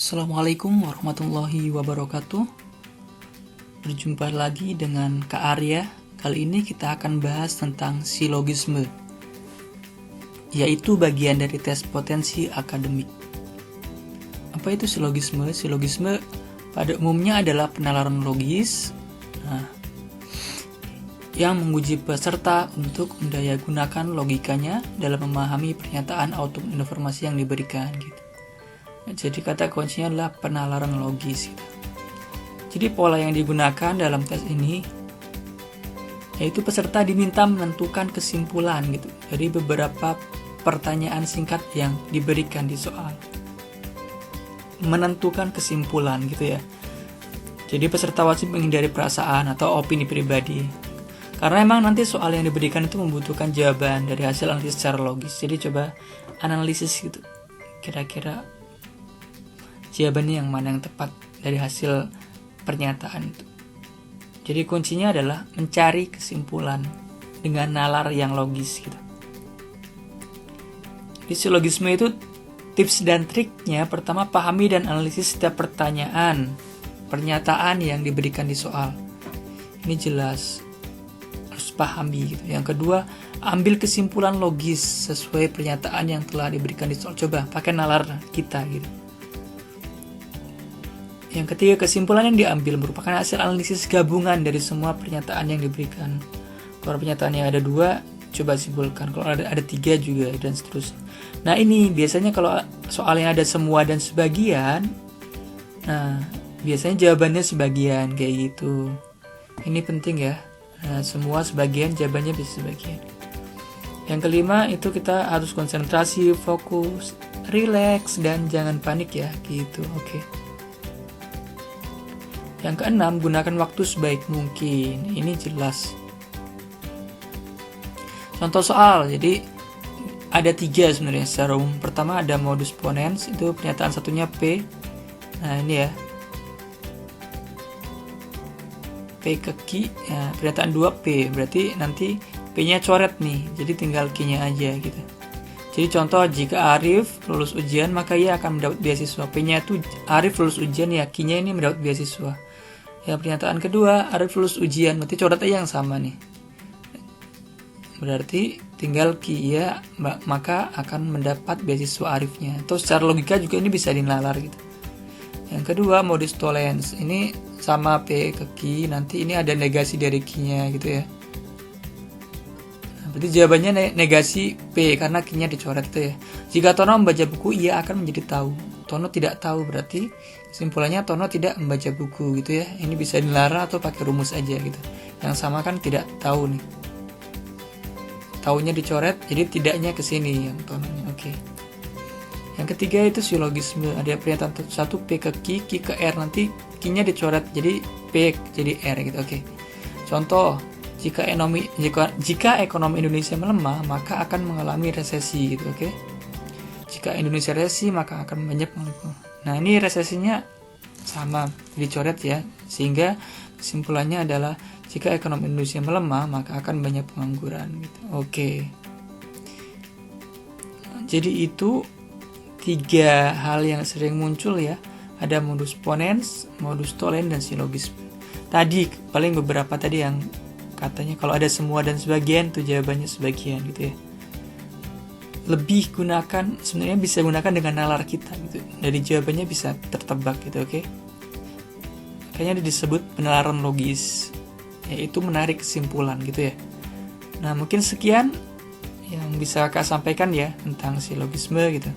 Assalamualaikum warahmatullahi wabarakatuh. Berjumpa lagi dengan Kak Arya. Kali ini kita akan bahas tentang silogisme, yaitu bagian dari tes potensi akademik. Apa itu silogisme? Silogisme pada umumnya adalah penalaran logis yang menguji peserta untuk mendayagunakan logikanya dalam memahami pernyataan atau informasi yang diberikan gitu. Jadi kata kuncinya adalah penalaran logis gitu. Jadi pola yang digunakan dalam tes ini yaitu peserta diminta menentukan kesimpulan gitu dari beberapa pertanyaan singkat yang diberikan di soal. Menentukan kesimpulan gitu ya. Jadi peserta wajib menghindari perasaan atau opini pribadi. Karena emang nanti soal yang diberikan itu membutuhkan jawaban dari hasil analisis secara logis. Jadi coba analisis gitu. Kira-kira jawabannya yang mana yang tepat dari hasil pernyataan itu. Jadi kuncinya adalah mencari kesimpulan dengan nalar yang logis gitu. Di silogisme itu tips dan triknya pertama pahami dan analisis setiap pernyataan yang diberikan di soal. Ini jelas harus pahami gitu. Yang kedua, ambil kesimpulan logis sesuai pernyataan yang telah diberikan di soal. Coba pakai nalar kita gitu. Yang ketiga, kesimpulan yang diambil merupakan hasil analisis gabungan dari semua pernyataan yang diberikan. Kalau pernyataannya ada 2, coba simpulkan. Kalau ada 3 juga, dan seterusnya. Nah ini biasanya kalau soalnya ada semua dan sebagian, nah biasanya jawabannya sebagian kayak gitu. Ini penting ya. Nah, semua sebagian, jawabannya bisa sebagian. Yang kelima itu kita harus konsentrasi, fokus, rileks, dan jangan panik ya gitu. Oke. Yang keenam, gunakan waktu sebaik mungkin. Ini jelas. Contoh soal, jadi ada 3 sebenarnya secara umum. Pertama ada modus ponens, itu pernyataan satunya P. Nah ini ya, P ke Q, ya, pernyataan 2 P. Berarti nanti P-nya coret nih, jadi tinggal Q-nya aja gitu. Jadi contoh, jika Arif lulus ujian maka ia akan mendapat beasiswa. P-nya itu Arif lulus ujian, ya Q-nya ini mendapat beasiswa. Ya, pernyataan kedua, Arif lulus ujian, berarti coret aja yang sama nih. Berarti tinggal Q ya, maka akan mendapat beasiswa Arifnya. Atau secara logika juga ini bisa dinalar gitu. Yang kedua, modus tollens. Ini sama P ke Q, nanti ini ada negasi dari Q-nya gitu ya. Nah, berarti jawabannya negasi P karena Q-nya dicoret itu ya. Jika Tono membaca buku, ia akan menjadi tahu. Tono tidak tahu, berarti kesimpulannya Tono tidak membaca buku gitu ya. Ini bisa dilarang atau pakai rumus aja gitu. Yang sama kan tidak tahu nih. Taunya dicoret, jadi tidaknya ke sini yang Tononya. Oke. Yang ketiga itu silogisme. Ada pernyataan 1 P ke Q ke R, nanti Q-nya dicoret jadi P jadi R gitu. Oke. Contoh, jika ekonomi Indonesia melemah, maka akan mengalami resesi gitu, oke. Jika Indonesia resesi, maka akan banyak pengangguran. Nah, ini resesinya sama dicoret ya, sehingga kesimpulannya adalah jika ekonomi Indonesia melemah, maka akan banyak pengangguran gitu. Oke. Jadi itu 3 hal yang sering muncul ya. Ada modus ponens, modus tollens, dan silogisme. Tadi paling beberapa tadi yang katanya kalau ada semua dan sebagian tuh jawabannya sebagian gitu ya. Lebih gunakan, sebenarnya bisa gunakan dengan nalar kita gitu. Dari jawabannya bisa tertebak gitu, oke. Makanya disebut penalaran logis, yaitu menarik kesimpulan gitu ya. Nah mungkin sekian yang bisa Kak sampaikan ya tentang silogisme gitu.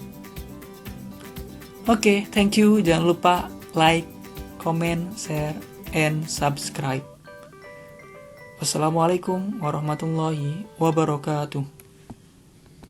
Oke, thank you. Jangan lupa like, comment, share, and subscribe. Wassalamualaikum warahmatullahi wabarakatuh.